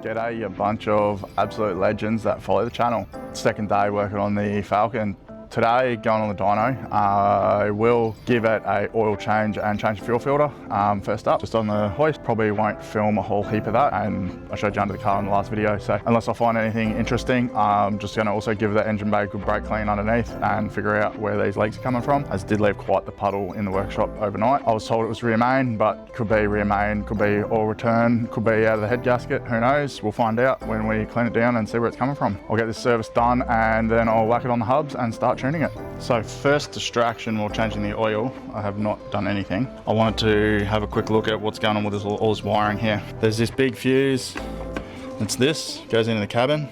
G'day, a bunch of absolute legends that follow the channel. Second day working on the Falcon. Today, going on the dyno, I will give it a oil change and change the fuel filter first up. Just on the hoist, probably won't film a whole heap of that, and I showed you under the car in the last video, so unless I find anything interesting, I'm just gonna also give the engine bay a good brake clean underneath and figure out where these leaks are coming from, as did leave quite the puddle in the workshop overnight. I was told it was rear main, but could be rear main, could be oil return, could be out of the head gasket, who knows? We'll find out when we clean it down and see where it's coming from. I'll get this service done and then I'll whack it on the hubs and start tuning it. So first distraction while changing the oil, I have not done anything. I wanted to have a quick look at what's going on with all this wiring here. There's this big fuse, it's this, goes into the cabin.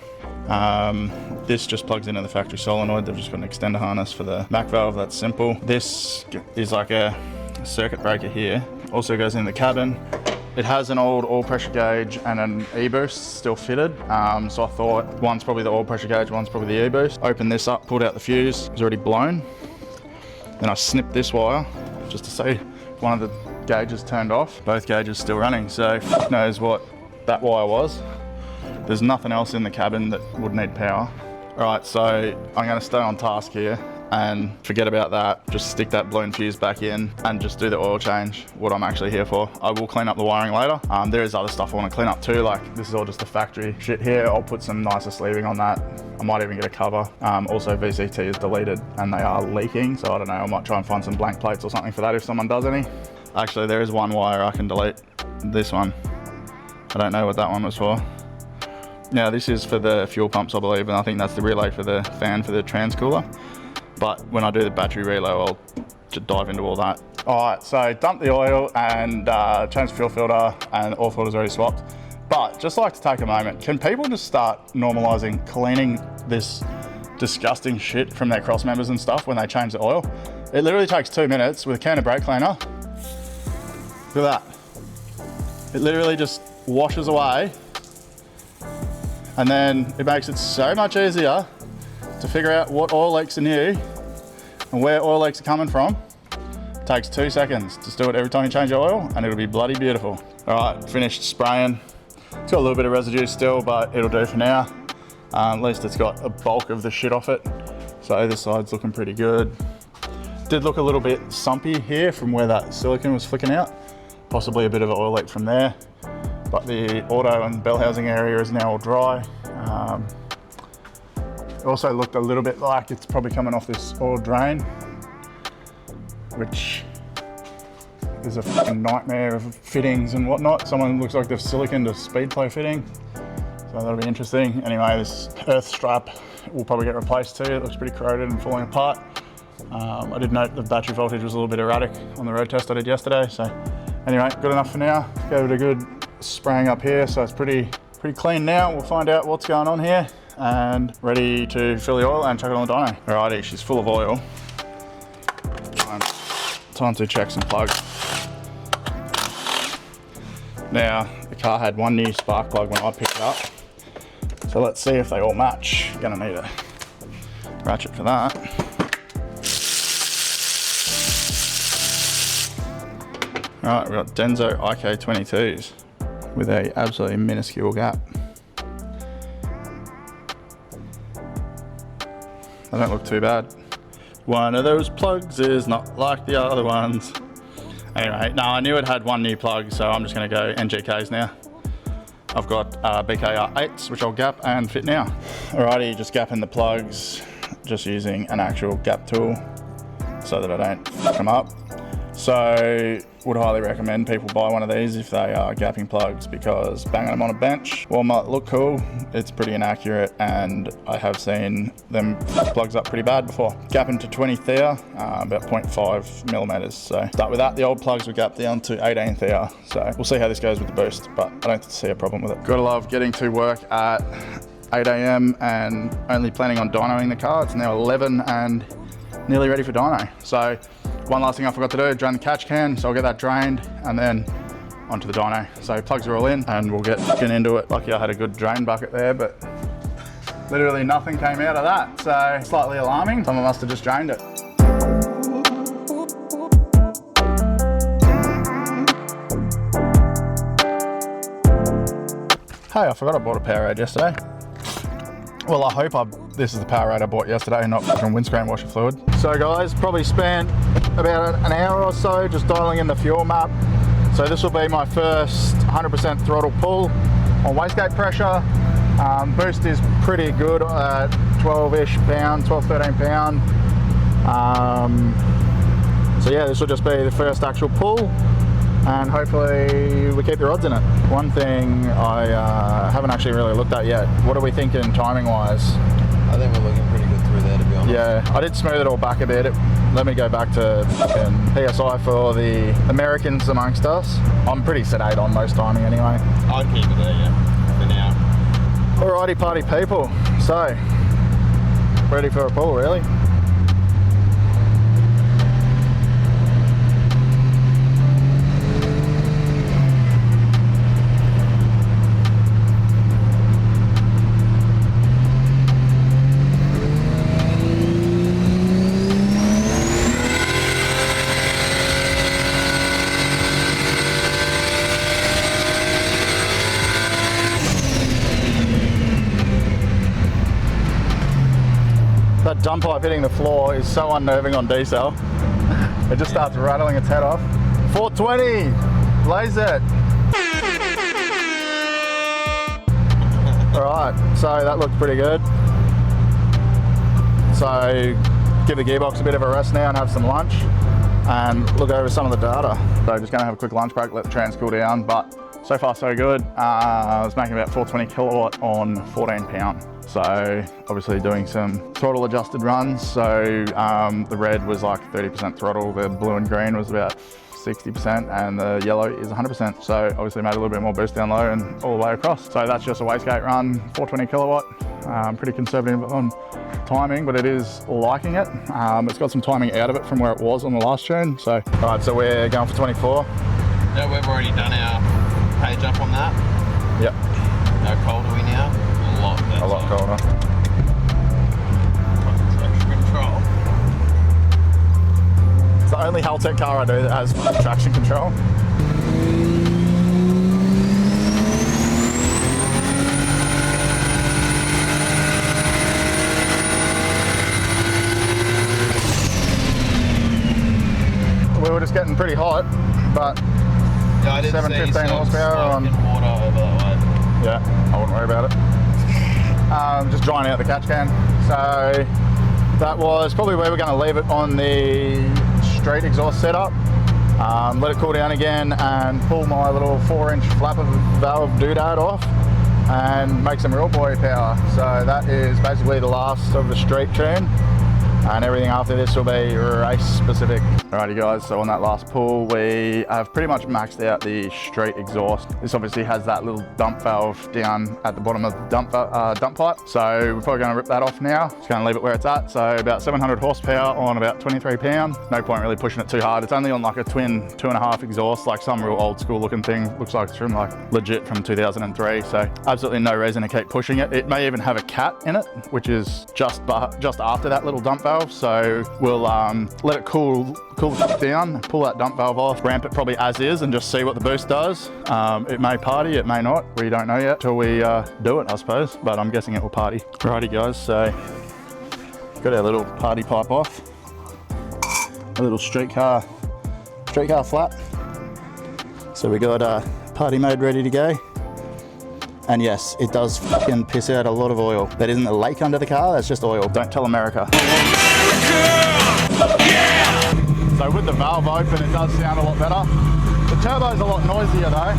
This just plugs into the factory solenoid. They've just got an extender harness for the Mac valve, that's simple. This is like a circuit breaker here, also goes in the cabin. It has an old oil pressure gauge and an e-boost still fitted. So I thought one's probably the oil pressure gauge, one's probably the e-boost. Opened this up, pulled out the fuse, it was already blown. Then I snipped this wire just to see if one of the gauges turned off. Both gauges still running, so fuck knows what that wire was. There's nothing else in the cabin that would need power. All right, so I'm gonna stay on task here and forget about that. Just stick that blown fuse back in and just do the oil change, what I'm actually here for. I will clean up the wiring later. There is other stuff I want to clean up too, like this is all just the factory shit here. I'll put some nicer sleeving on that. I might even get a cover. Also VCT is deleted and they are leaking, so I don't know, I might try and find some blank plates or something for that if someone does any. Actually, there is one wire I can delete, this one. I don't know what that one was for. Now this is for the fuel pumps, I believe, and I think that's the relay for the fan for the transcooler. But when I do the battery relay, I'll just dive into all that. All right, so dump the oil and change the fuel filter, and oil filter's already swapped. But just like to take a moment, can people just start normalizing cleaning this disgusting shit from their cross members and stuff when they change the oil? It literally takes 2 minutes with a can of brake cleaner. Look at that. It literally just washes away. And then it makes it so much easier to figure out what oil leaks are new and where oil leaks are coming from. It takes 2 seconds. Just do it every time you change your oil and it'll be bloody beautiful. All right, finished spraying. It's got a little bit of residue still, but it'll do for now. At least it's got a bulk of the shit off it. So this side's looking pretty good. Did look a little bit sumpy here from where that silicone was flicking out. Possibly a bit of an oil leak from there. But the auto and bell housing area is now all dry. It also looked a little bit like it's probably coming off this oil drain, which is a fucking nightmare of fittings and whatnot. Someone looks like they've siliconed a speed flow fitting, so that'll be interesting. Anyway, this earth strap will probably get replaced too. It looks pretty corroded and falling apart. I did note the battery voltage was a little bit erratic on the road test I did yesterday. So anyway, good enough for now. Gave it a good spraying up here, so it's pretty clean now. We'll find out what's going on here and ready to fill the oil and chuck it on the dyno. Alrighty, she's full of oil. Time to check some plugs. Now, the car had one new spark plug when I picked it up, so let's see if they all match. Gonna need a ratchet for that. Alright, we've got Denso IK22s with a absolutely minuscule gap. They don't look too bad. One of those plugs is not like the other ones. Anyway, no, I knew it had one new plug, so I'm just gonna go NGKs now. I've got BKR8s, which I'll gap and fit now. Alrighty, just gapping the plugs, just using an actual gap tool so that I don't fuck them up. So, would highly recommend people buy one of these if they are gapping plugs, because banging them on a bench, while might look cool, it's pretty inaccurate, and I have seen them fuck plugs up pretty bad before. Gapping to 20 thea, about 0.5 millimeters. So start with that. The old plugs were gapped down to 18 thea. So we'll see how this goes with the boost, but I don't see a problem with it. Gotta love getting to work at 8 AM and only planning on dynoing the car. It's now 11 and nearly ready for dyno. So one last thing I forgot to do, drain the catch can, so I'll get that drained and then onto the dyno. So plugs are all in and we'll get into it. Lucky I had a good drain bucket there, but literally nothing came out of that. So slightly alarming. Someone must have just drained it. Hey, I forgot I bought a Powerade yesterday. Well, I hope this is the Powerade I bought yesterday, not fucking windscreen washer fluid. So guys, probably spent about an hour or so just dialing in the fuel map. So this will be my first 100% throttle pull on wastegate pressure. Boost is pretty good at 12-ish pound, 12, 13 pound. So yeah, this will just be the first actual pull, and hopefully we keep the rods in it. One thing I haven't actually really looked at yet, what are we thinking timing wise? I think we're looking pretty good through there, to be honest. Yeah, I did smooth it all back a bit. Let me go back to fucking PSI for the Americans amongst us. I'm pretty sedate on most timing anyway. I'd keep it there, yeah, for now. Alrighty party people, so ready for a pull really? That dump pipe hitting the floor is so unnerving on diesel. It just starts rattling its head off. 420, blaze it. All right, so that looked pretty good. So give the gearbox a bit of a rest now and have some lunch and look over some of the data. So just gonna have a quick lunch break, let the trans cool down, but so far so good. I was making about 420 kilowatt on 14 pound. So obviously doing some throttle adjusted runs. So the red was like 30% throttle, the blue and green was about 60%, and the yellow is 100%. So obviously made a little bit more boost down low and all the way across. So that's just a wastegate run, 420 kilowatt. Pretty conservative on timing, but it is liking it. It's got some timing out of it from where it was on the last tune. So, all right, so we're going for 24. Yeah, we've already done our page up on that. Yep. How cold are we now? A lot colder. Traction control. It's the only Haltech car I do that has traction control. We were just getting pretty hot, but yeah, I did 715 horsepower on water over that way. Yeah, I wouldn't worry about it. Just drying out the catch can. So that was probably where we're going to leave it on the straight exhaust setup. Let it cool down again and pull my little 4-inch flapper valve doodad off and make some real boy power. So that is basically the last of the street tune, and everything after this will be race specific. Alrighty guys, so on that last pull we have pretty much maxed out the straight exhaust. This obviously has that little dump valve down at the bottom of the dump pipe. So we're probably going to rip that off now. Just going to leave it where it's at. So about 700 horsepower on about 23 pound. No point really pushing it too hard. It's only on like a twin 2.5 exhaust, like some real old school looking thing. Looks like it's from like legit from 2003. So absolutely no reason to keep pushing it. It may even have a cat in it, which is just after that little dump valve. So we'll let it cool down, pull that dump valve off, ramp it probably as is and just see what the boost does. It may party, it may not. We don't know yet till we do it, I suppose, but I'm guessing it will party. Righty guys, so got our little party pipe off. A little streetcar flap. So we got party mode ready to go. And yes, it does fucking piss out a lot of oil. That isn't a lake under the car, that's just oil. Don't tell America. Yeah! So with the valve open, it does sound a lot better. The turbo's a lot noisier though.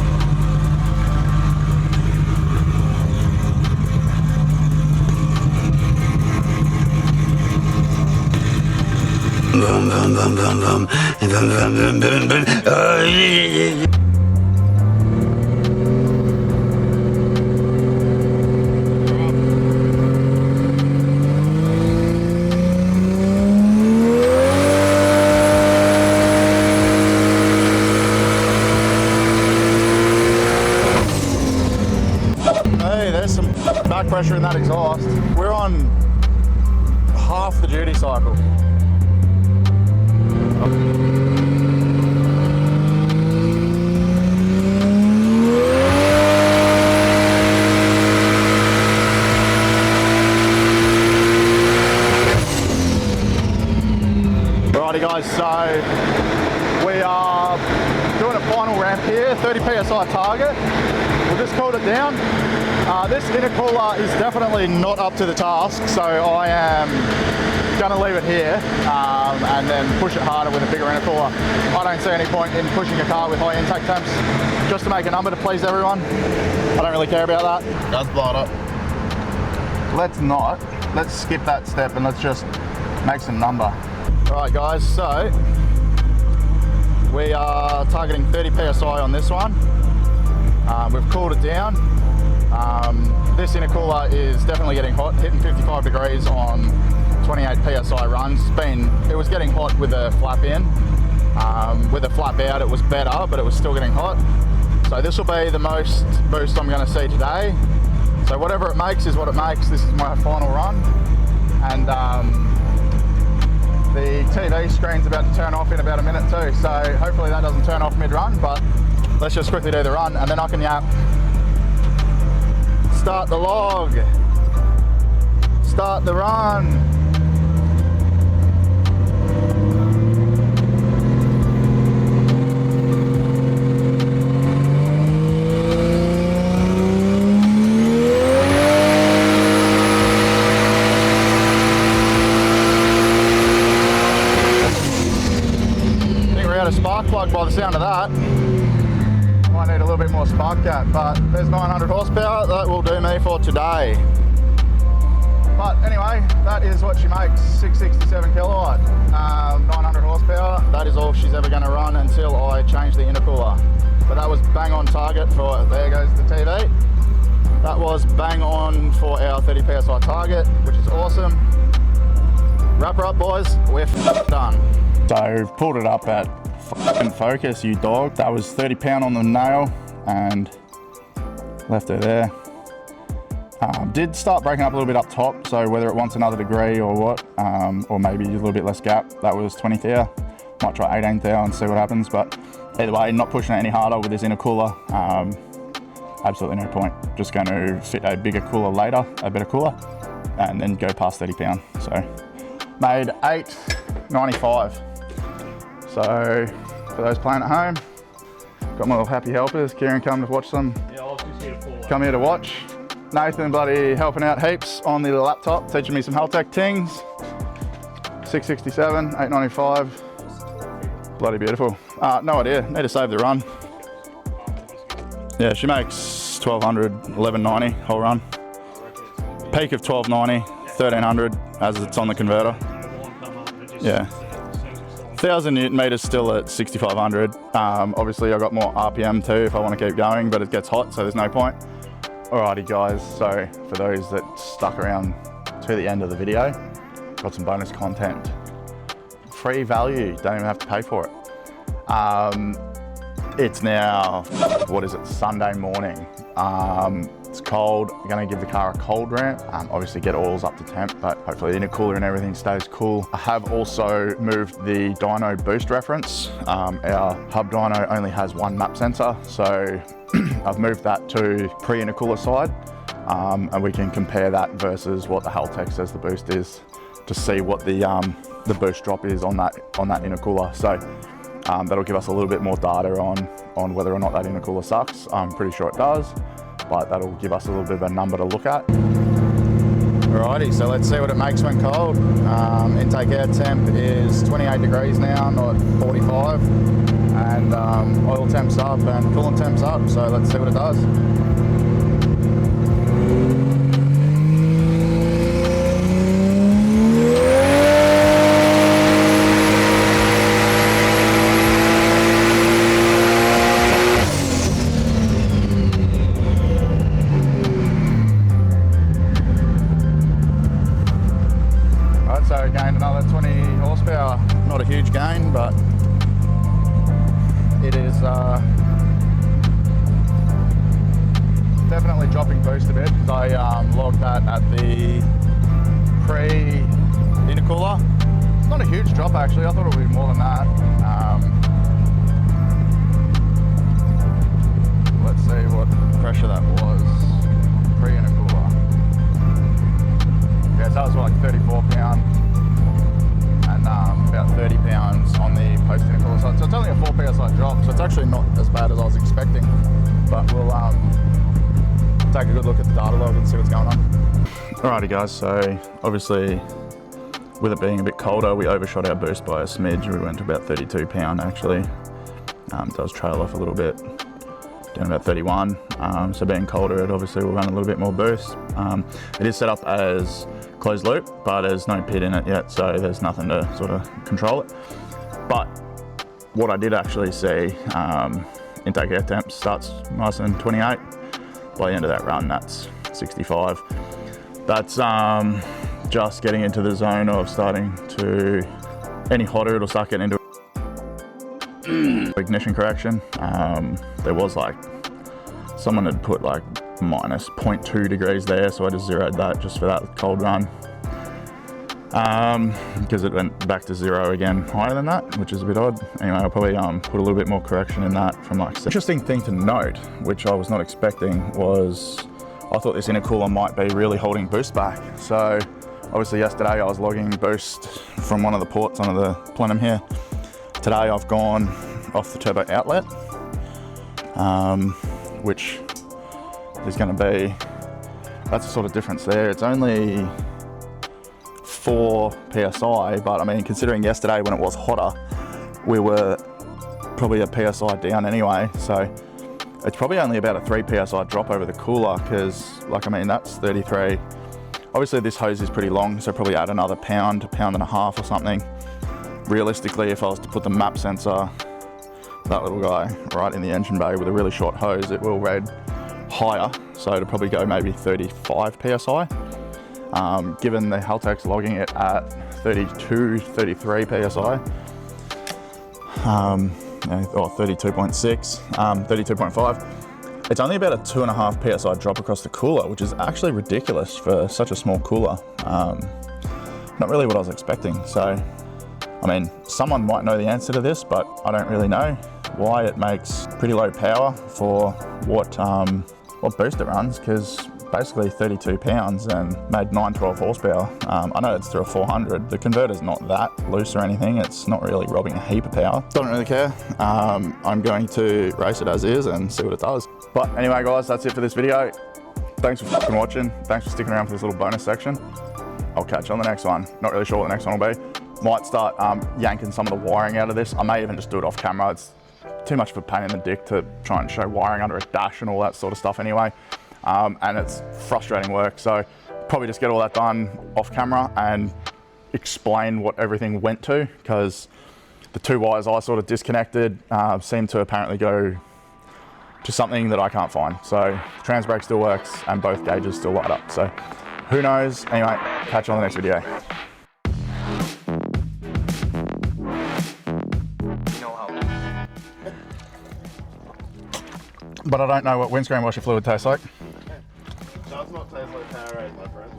Back pressure in that exhaust. We're on half the duty cycle. PSI target. We'll just cool it down. This intercooler is definitely not up to the task, so I am going to leave it here and then push it harder with a bigger intercooler. I don't see any point in pushing a car with high intake temps just to make a number to please everyone. I don't really care about that. It does blow it up. Let's skip that step and let's just make some number. All right guys, so we are targeting 30 PSI on this one. We've cooled it down. This intercooler is definitely getting hot, hitting 55 degrees on 28 PSI runs. It was getting hot with a flap in. With a flap out it was better, but it was still getting hot. So this will be the most boost I'm going to see today. So whatever it makes is what it makes. This is my final run. And the TV screen's about to turn off in about a minute too. So hopefully that doesn't turn off mid-run, but let's just quickly do the run and then I can yap. Start the log. Start the run. Spark plug by the sound of that. Might need a little bit more spark gap, but there's 900 horsepower. That will do me for today. But anyway, that is what she makes, 667 kilowatt, 900 horsepower. That is all she's ever going to run until I change the intercooler. But that was bang on target for, there goes the TV. That was bang on for our 30 PSI target, which is awesome. Wrap her up boys, we're done. So pulled it up at fucking focus, you dog. That was 30 pound on the nail and left her there. Did start breaking up a little bit up top, so whether it wants another degree or what, or maybe a little bit less gap. That was 20 thou. Might try 18 thou and see what happens, but either way, not pushing it any harder with this intercooler. Absolutely no point. Just going to fit a bigger cooler later, a better cooler, and then go past 30 pound. So made 895. So for those playing at home, got my little happy helpers. Kieran come to watch them. Yeah, I was just here to come here to watch. Nathan bloody helping out heaps on the laptop, teaching me some Haltech tings. 667, 895. Bloody beautiful. No idea, need to save the run. Yeah, she makes 1200, 1190 whole run. Peak of 1290, 1300 as it's on the converter. Yeah. 1000 Newton meters still at 6500. Obviously I got more RPM too if I want to keep going, but it gets hot, so there's no point. Alrighty guys, so for those that stuck around to the end of the video, got some bonus content. Free value, don't even have to pay for it. It's now, what is it, Sunday morning. It's cold, I'm gonna give the car a cold ramp. Obviously get oils up to temp, but hopefully the intercooler and everything stays cool. I have also moved the dyno boost reference. Our hub dyno only has one map sensor, so I've moved that to pre-intercooler side, and we can compare that versus what the Haltech says the boost is to see what the boost drop is on that intercooler. So that'll give us a little bit more data on whether or not that intercooler sucks. I'm pretty sure it does, but that'll give us a little bit of a number to look at. Alrighty, so let's see what it makes when cold. Intake air temp is 28 degrees now, not 45. And oil temps up and coolant temps up, so let's see what it does. Right, so we gained another 20 horsepower. Not a huge gain, but it is definitely dropping boost a bit. So I logged that at the pre-intercooler. It's not a huge drop actually, I thought it would be more than that. Let's see what pressure that was, pre-intercooler. Yeah, so that was like 34 pound. And about 30 pounds on the post intercooler side. So it's only a 4 PSI drop, so it's actually not as bad as I was expecting, but we'll take a good look at the data log and see what's going on. Alrighty guys, so obviously with it being a bit colder, we overshot our boost by a smidge. We went to about 32 pound actually. It does trail off a little bit, down about 31. So being colder, it obviously will run a little bit more boost. It is set up as closed loop, but there's no pit in it yet, so there's nothing to sort of control it. But what I did actually see, intake air temp starts nice and 28. By the end of that run, that's 65. That's just getting into the zone of starting to, any hotter, it'll start getting into ignition correction. There was like, someone had put like minus 0.2 degrees there, so I just zeroed that just for that cold run. Because it went back to zero again higher than that, which is a bit odd. Anyway, I'll probably put a little bit more correction in that from like. Interesting thing to note, which I was not expecting, was I thought this intercooler might be really holding boost back. So obviously yesterday I was logging boost from one of the ports onto the plenum here. Today I've gone off the turbo outlet, which is going to be, that's the sort of difference there. It's only 4 PSI, but I mean, considering yesterday when it was hotter, we were probably a PSI down anyway, so it's probably only about a 3 PSI drop over the cooler, because like, I mean, that's 33. Obviously this hose is pretty long, so probably add another pound to pound and a half or something. Realistically, if I was to put the map sensor, that little guy, right in the engine bay with a really short hose, it will read higher, so it'll probably go maybe 35 PSI. Given the Haltech's logging it at 32, 33 PSI, or 32.6, 32.5, it's only about a 2.5 PSI drop across the cooler, which is actually ridiculous for such a small cooler. Not really what I was expecting. So, I mean, someone might know the answer to this, but I don't really know why it makes pretty low power for what boost it runs, because basically 32 pounds and made 912 horsepower. I know it's through a 400. The converter's not that loose or anything. It's not really robbing a heap of power. Don't really care. I'm going to race it as is and see what it does. But anyway guys, that's it for this video. Thanks for fucking watching. Thanks for sticking around for this little bonus section. I'll catch you on the next one. Not really sure what the next one will be. Might start yanking some of the wiring out of this. I may even just do it off camera. It's too much of a pain in the dick to try and show wiring under a dash and all that sort of stuff anyway. And it's frustrating work, so probably just get all that done off camera and explain what everything went to, because the 2 wires I sort of disconnected seem to apparently go to something that I can't find. So trans brake still works and both gauges still light up, so who knows. Anyway, catch you on the next video. But I don't know what windscreen washer fluid tastes like. Does not taste like Powerade, my friend.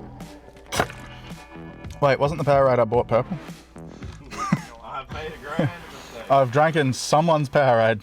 Wait, wasn't the Powerade I bought purple? I have paid a grand mistake. I've drank in someone's Powerade.